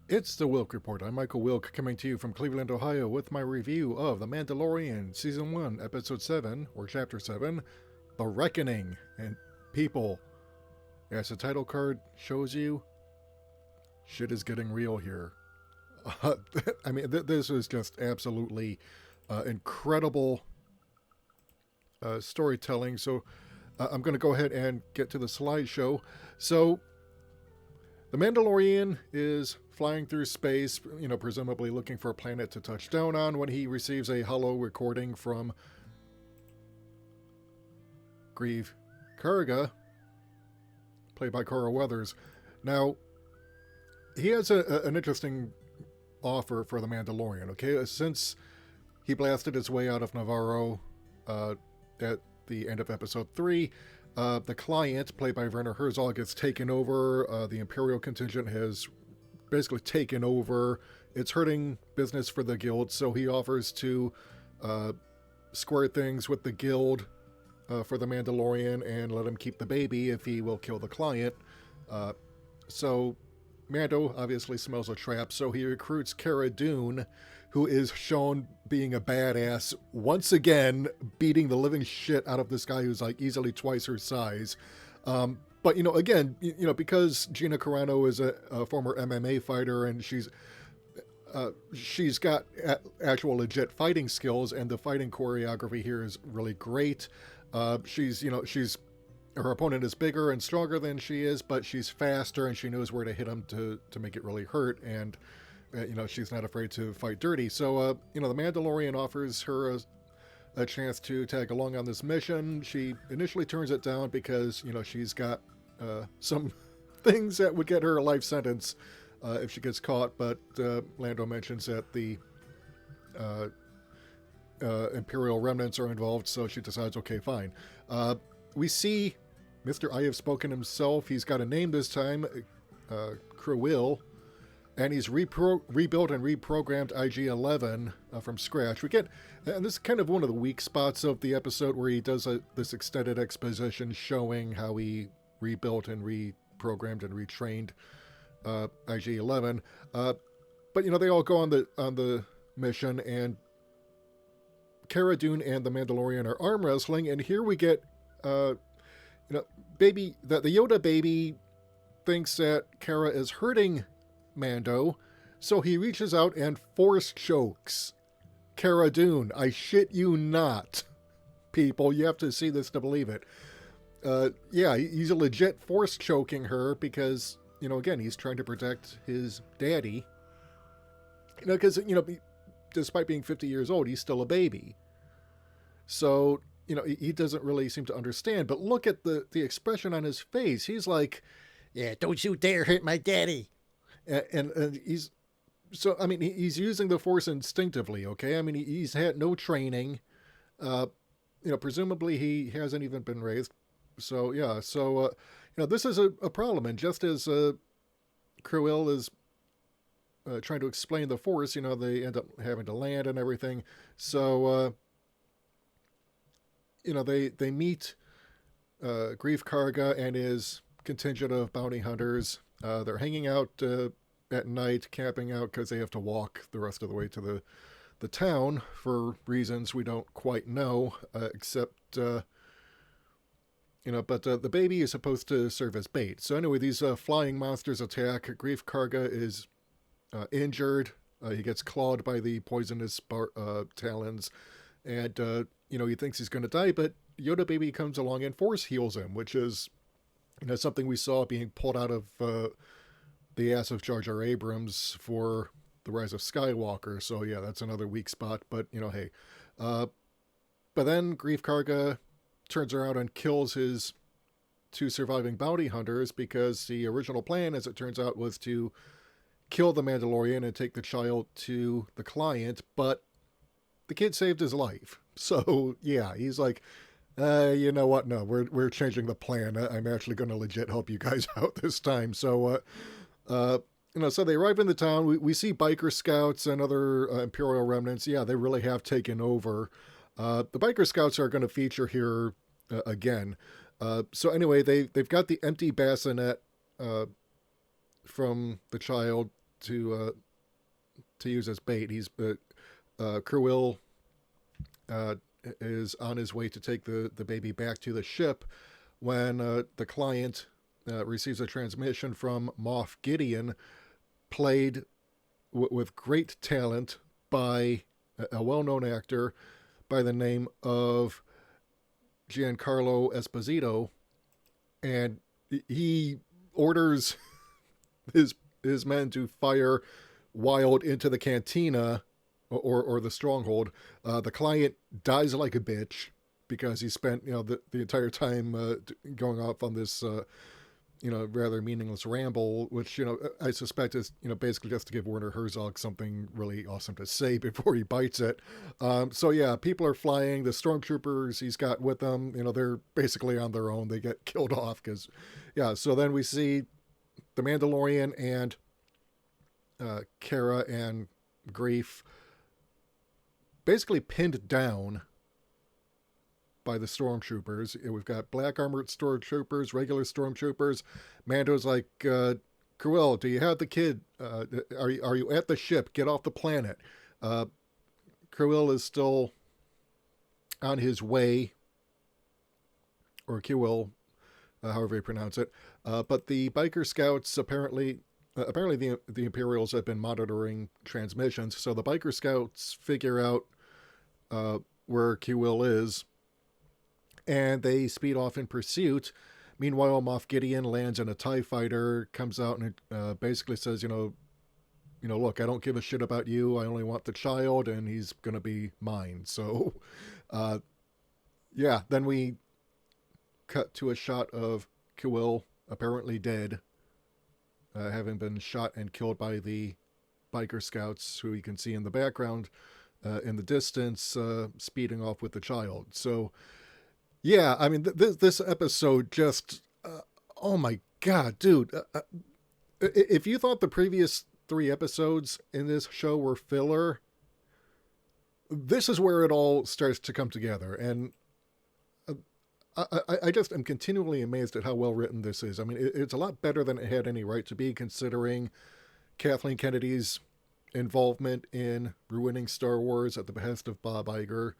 It's the Wilk Report. I'm Michael Wilk, coming to you from Cleveland, Ohio, with my review of The Mandalorian, Season 1, Episode 7, or Chapter 7, The Reckoning. And people, as the title card shows you, shit is getting real here. Uh, this is just absolutely incredible storytelling. So I'm going to go ahead and get to the slideshow. So the Mandalorian is flying through space, presumably looking for a planet to touch down on when he receives a hollow recording from Greef Karga, played by Cara Weathers. Now, he has an interesting offer for the Mandalorian, okay? Since he blasted his way out of Navaro at the end of Episode 3, the client, played by Werner Herzog, has taken over. The Imperial contingent has basically taken over. It's hurting business for the guild, so he offers to square things with the guild for the Mandalorian and let him keep the baby if he will kill the client. So Mando obviously smells a trap, so he recruits Cara Dune, who is shown being a badass once again, beating the living shit out of this guy who's like easily twice her size. But again, because Gina Carano is a former MMA fighter, and she's got actual legit fighting skills, and the fighting choreography here is really great. She's her opponent is bigger and stronger than she is, but she's faster and she knows where to hit him to make it really hurt. And she's not afraid to fight dirty. So the Mandalorian offers her a chance to tag along on this mission. She initially turns it down because she's got some things that would get her a life sentence if she gets caught. But Lando mentions that the Imperial remnants are involved, so she decides, okay, fine. We see Mr. I Have Spoken himself. He's got a name this time, Cruel, and he's rebuilt and reprogrammed IG-11 from scratch. We get, and this is kind of one of the weak spots of the episode, where he does this extended exposition showing how he rebuilt and reprogrammed and retrained IG-11. But they all go on the mission, and Cara Dune and the Mandalorian are arm wrestling, and here we get baby, the Yoda baby thinks that Cara is hurting Mando, so he reaches out and force chokes Cara Dune. I shit you not, people. You have to see this to believe it. Yeah, he's a legit force choking her because, again, he's trying to protect his daddy. Because, despite being 50 years old, he's still a baby. So, he doesn't really seem to understand. But look at the expression on his face. He's like, yeah, don't you dare hurt my daddy. And he's, so, he's using the Force instinctively, okay? He's had no training. Presumably he hasn't even been raised. So, yeah. So, this is a problem. And just as Cruel is trying to explain the Force, they end up having to land and everything. So, they meet Greef Karga and his contingent of bounty hunters. They're hanging out at night, camping out because they have to walk the rest of the way to the town for reasons we don't quite know, except, but the baby is supposed to serve as bait. So anyway, these flying monsters attack. Greef Karga is injured. He gets clawed by the poisonous talons, and he thinks he's going to die, but Yoda baby comes along and force heals him, which is something we saw being pulled out of the ass of Jar Jar Abrams for The Rise of Skywalker. So yeah, that's another weak spot, but hey. But then Greef Karga turns around and kills his two surviving bounty hunters, because the original plan, as it turns out, was to kill the Mandalorian and take the child to the client, but the kid saved his life. So yeah, he's like, you know what? No, we're changing the plan. I'm actually going to legit help you guys out this time. So, so they arrive in the town. We see biker scouts and other Imperial remnants. Yeah, they really have taken over. The biker scouts are going to feature here again. So anyway, they've got the empty bassinet from the child to use as bait. He's Cruel uh, is on his way to take the baby back to the ship when the client receives a transmission from Moff Gideon, played with great talent by a well-known actor by the name of Giancarlo Esposito, and he orders his men to fire wild into the cantina or the stronghold. The client dies like a bitch because he spent the entire time going off on this rather meaningless ramble, which I suspect is basically just to give Werner Herzog something really awesome to say before he bites it. So yeah, people are flying. The stormtroopers he's got with them, they're basically on their own. They get killed off because yeah. So then we see the Mandalorian and Cara and Greef basically pinned down by the stormtroopers. We've got black armored stormtroopers, regular stormtroopers. Mando's like, Cruel, do you have the kid? Are you at the ship? Get off the planet. Cruel is still on his way, or Cruel, however you pronounce it. But the biker scouts apparently the Imperials have been monitoring transmissions, so the biker scouts figure out where Cruel is, and they speed off in pursuit. Meanwhile, Moff Gideon lands in a TIE fighter, comes out and basically says, look, I don't give a shit about you. I only want the child, and he's going to be mine. So, yeah, then we cut to a shot of Kuil apparently dead, having been shot and killed by the biker scouts, who you can see in the background in the distance, speeding off with the child. So, yeah, I mean, this episode just, oh my God, dude. If you thought the previous 3 episodes in this show were filler, this is where it all starts to come together. And I just am continually amazed at how well written this is. I mean, it's a lot better than it had any right to be, considering Kathleen Kennedy's involvement in ruining Star Wars at the behest of Bob Iger.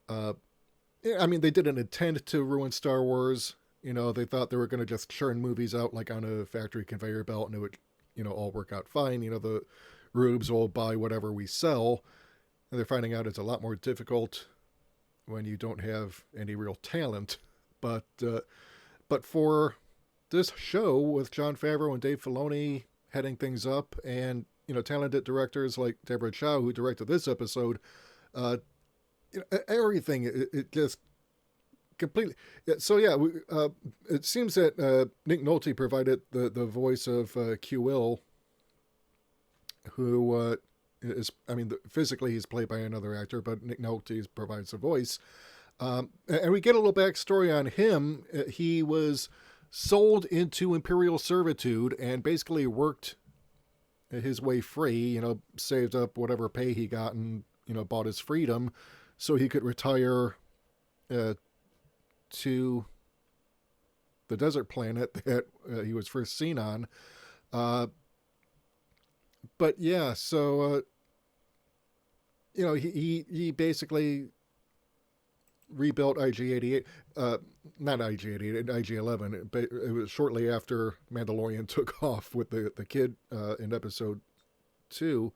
I mean, they didn't intend to ruin Star Wars. They thought they were going to just churn movies out like on a factory conveyor belt, and it would, all work out fine. The rubes will buy whatever we sell. And they're finding out it's a lot more difficult when you don't have any real talent. But for this show, with Jon Favreau and Dave Filoni heading things up, and talented directors like Deborah Chow, who directed this episode, everything, it just completely. So yeah, it seems that Nick Nolte provided the voice of Kuil, who is, I mean, physically he's played by another actor, but Nick Nolte provides the voice. And we get a little backstory on him. He was sold into Imperial servitude and basically worked his way free, saved up whatever pay he got and, bought his freedom so he could retire to the desert planet that he was first seen on. But yeah, so, he basically rebuilt IG-88, not IG-88, IG-11, but it was shortly after Mandalorian took off with the kid in episode 2.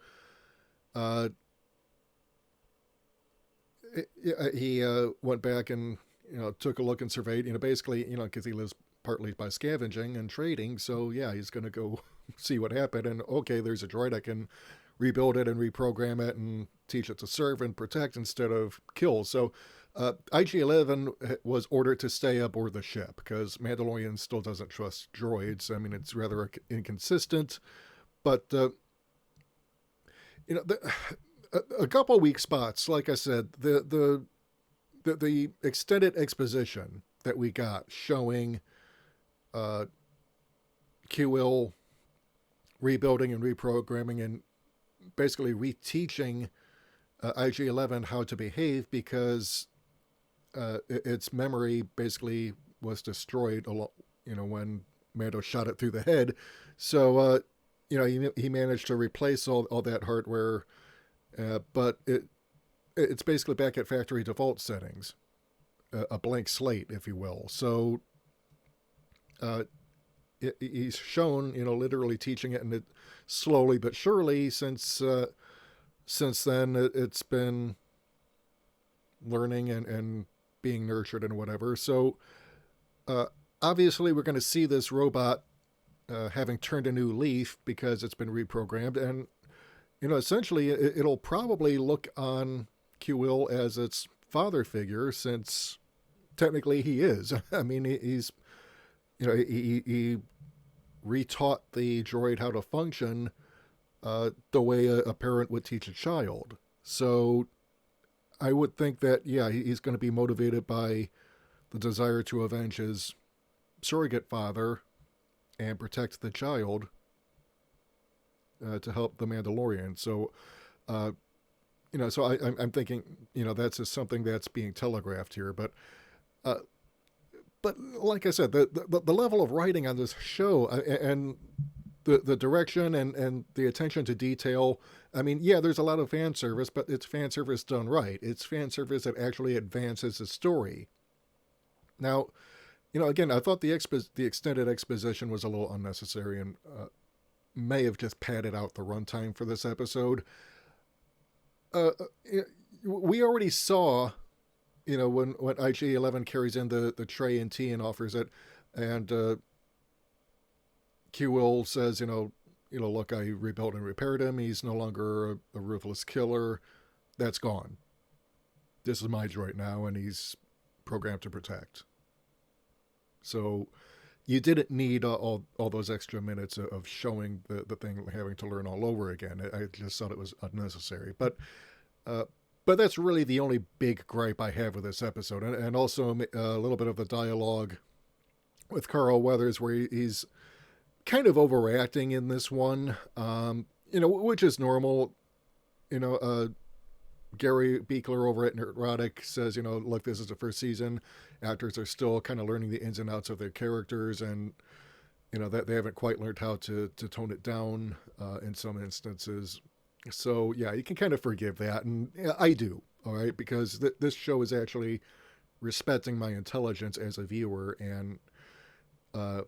He went back and took a look and surveyed, basically, because he lives partly by scavenging and trading. So yeah, he's going to go see what happened. And okay, there's a droid, I can rebuild it and reprogram it and teach it to serve and protect instead of kill. So IG-11 was ordered to stay aboard the ship because Mandalorian still doesn't trust droids. I mean, it's rather inconsistent, but a couple weak spots. Like I said, the extended exposition that we got showing Kuil rebuilding and reprogramming and basically reteaching IG-11 how to behave, because its memory basically was destroyed when Mando shot it through the head. So he managed to replace all that hardware, but it's basically back at factory default settings, a blank slate, if you will. So uh, he's shown, literally teaching it, and it slowly but surely since then it's been learning and being nurtured and whatever. So uh, obviously we're going to see this robot having turned a new leaf because it's been reprogrammed, and essentially it'll probably look on Q-Will as its father figure, since technically he is. I mean, he's he retaught the droid how to function the way a parent would teach a child. So I would think that, yeah, he's going to be motivated by the desire to avenge his surrogate father and protect the child to help the Mandalorian. So, uh, so I'm thinking, that's just something that's being telegraphed here. Uh, but like I said, the level of writing on this show and the direction and the attention to detail. I mean, yeah, there's a lot of fan service, but it's fan service done right. It's fan service that actually advances the story. Now, again, I thought the extended exposition was a little unnecessary and may have just padded out the runtime for this episode. We already saw, when IG-11 carries in the tray and tea and offers it, and Q-Will says, look, I rebuilt and repaired him. He's no longer a ruthless killer. That's gone. This is my droid now, and he's programmed to protect. So you didn't need all those extra minutes of showing the thing having to learn all over again. I just thought it was unnecessary. But that's really the only big gripe I have with this episode. And also a little bit of the dialogue with Carl Weathers, where he's kind of overreacting in this one, which is normal. Gary Beekler over at Neurotic says, look, this is the first season. Actors are still kind of learning the ins and outs of their characters, and, that they haven't quite learned how to tone it down in some instances. So, yeah, you can kind of forgive that, and I do, all right, because this show is actually respecting my intelligence as a viewer and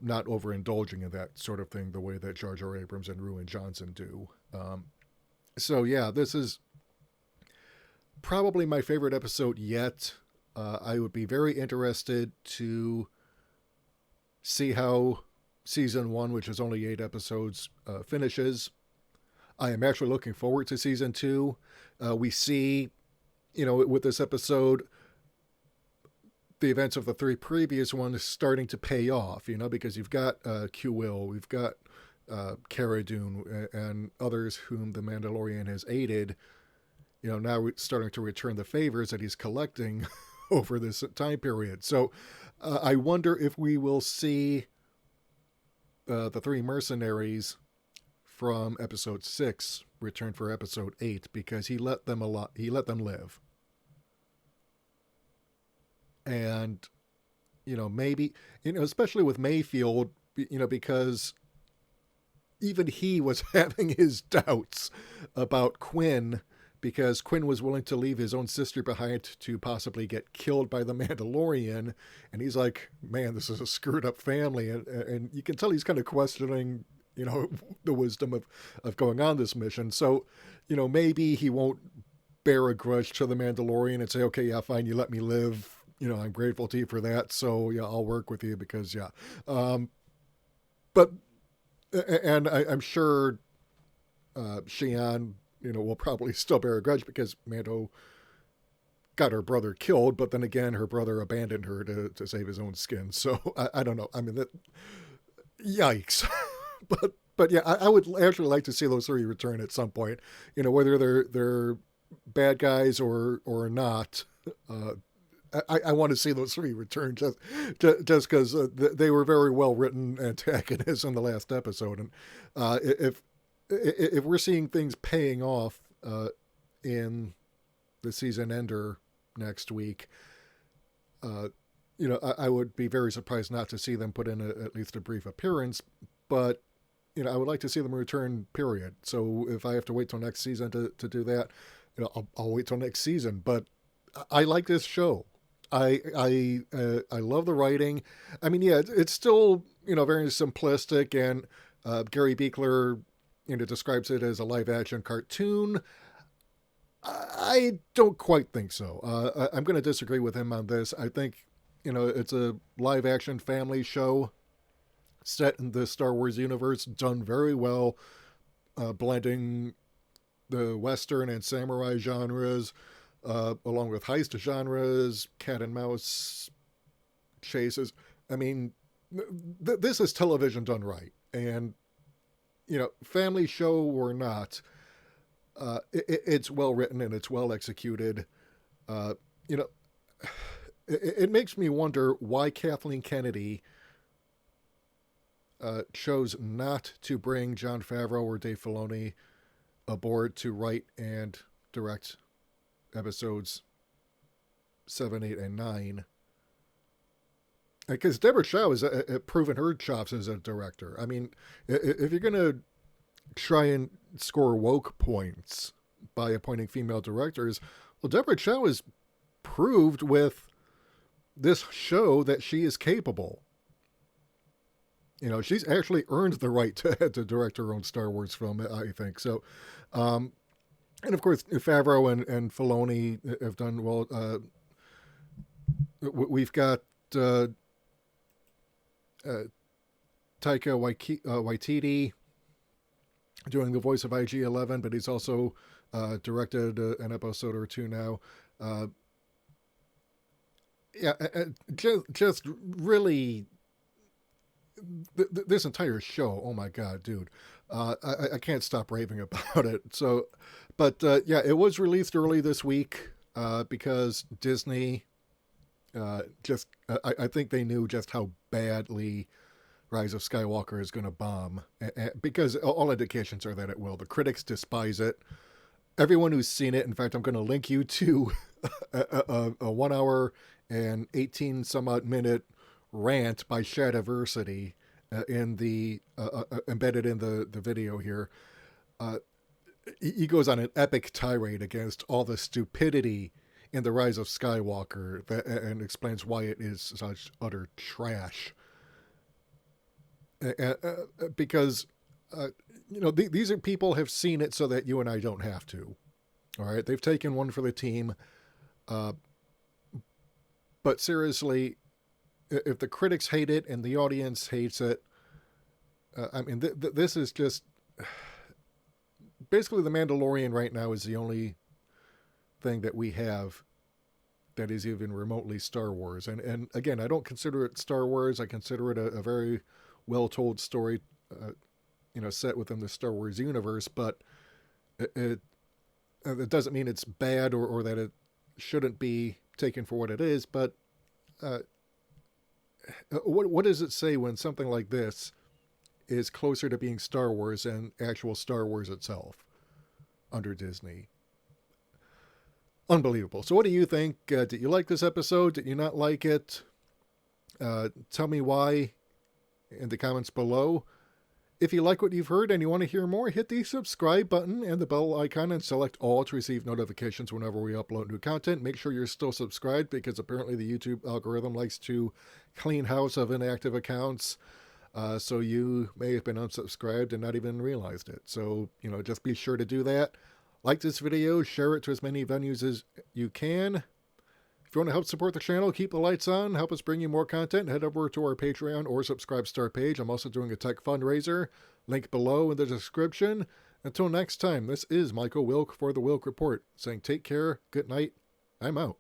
not overindulging in that sort of thing the way that Jar Jar Abrams and Ruin Johnson do. So, yeah, this is probably my favorite episode yet. I would be very interested to see how season 1, which is only 8 episodes, finishes. I am actually looking forward to season 2. We see, with this episode, the events of the 3 previous ones starting to pay off, because you've got Q-Will, we've got Cara Dune, and others whom the Mandalorian has aided, now starting to return the favors that he's collecting over this time period. So I wonder if we will see the 3 mercenaries from episode 6 return for episode 8, because he let them live. And, maybe, especially with Mayfield, because even he was having his doubts about Quinn, because Quinn was willing to leave his own sister behind to possibly get killed by the Mandalorian. And he's like, man, this is a screwed up family. And you can tell he's kind of questioning, the wisdom of going on this mission. So, maybe he won't bear a grudge to the Mandalorian and say, okay, yeah, fine, you let me live. I'm grateful to you for that. So, yeah, I'll work with you because, yeah. But, and I'm sure Xi'an, will probably still bear a grudge because Mando got her brother killed, but then again, her brother abandoned her to save his own skin. So I don't know. I mean, yikes. but yeah, I would actually like to see those 3 return at some point. Whether they're bad guys or not. I want to see those 3 return just because they were very well written antagonists in the last episode, and if we're seeing things paying off in the season ender next week, I would be very surprised not to see them put in at least a brief appearance. But I would like to see them return, period. So if I have to wait till next season to do that, I'll wait till next season. But I like this show. I love the writing. I mean, yeah, it's still, very simplistic, and Gary Beekler, describes it as a live action cartoon. I don't quite think so. I'm going to disagree with him on this. I think, it's a live action family show set in the Star Wars universe, done very well, blending the Western and samurai genres, along with heist genres, cat and mouse chases. I mean, this is television done right. And, family show or not, it's well written and it's well executed. It makes me wonder why Kathleen Kennedy chose not to bring Jon Favreau or Dave Filoni aboard to write and direct episodes 7, 8, and 9. Because Deborah Chow has proven her chops as a director. I mean, if you're going to try and score woke points by appointing female directors, well, Deborah Chow has proved with this show that she is capable. She's actually earned the right to direct her own Star Wars film, I think. So, and of course, Favreau and Filoni have done well. We've got Taika Waititi doing the voice of IG-11, but he's also directed an episode or two now. Just really, this entire show, oh my God, dude. I can't stop raving about it. So, but it was released early this week because Disney I think they knew just how badly Rise of Skywalker is going to bomb, because all indications are that it will. The critics despise it. Everyone who's seen it, in fact, I'm going to link you to a 1 hour and 18 some odd minute rant by Shadiversity in the embedded in the video here. He goes on an epic tirade against all the stupidity in the Rise of Skywalker and explains why it is such utter trash. Because these are people have seen it so that you and I don't have to. All right, they've taken one for the team. But seriously, if the critics hate it and the audience hates it, I mean, this is just basically The Mandalorian right now is the only thing that we have that is even remotely Star Wars. And again, I don't consider it Star Wars. I consider it a very well-told story, set within the Star Wars universe, but it doesn't mean it's bad or that it shouldn't be taken for what it is. But what does it say when something like this is closer to being Star Wars than actual Star Wars itself under Disney? Unbelievable. So what do you think? Did you like this episode? Did you not like it? Tell me why in the comments below. If you like what you've heard and you want to hear more, hit the subscribe button and the bell icon and select all to receive notifications whenever we upload new content. Make sure you're still subscribed, because apparently the YouTube algorithm likes to clean house of inactive accounts. So you may have been unsubscribed and not even realized it. So, just be sure to do that. Like this video, share it to as many venues as you can. If you want to help support the channel, keep the lights on, help us bring you more content, head over to our Patreon or Subscribe Star page. I'm also doing a tech fundraiser. Link below in the description. Until next time, this is Michael Wilk for The Wilk Report, saying take care, good night, I'm out.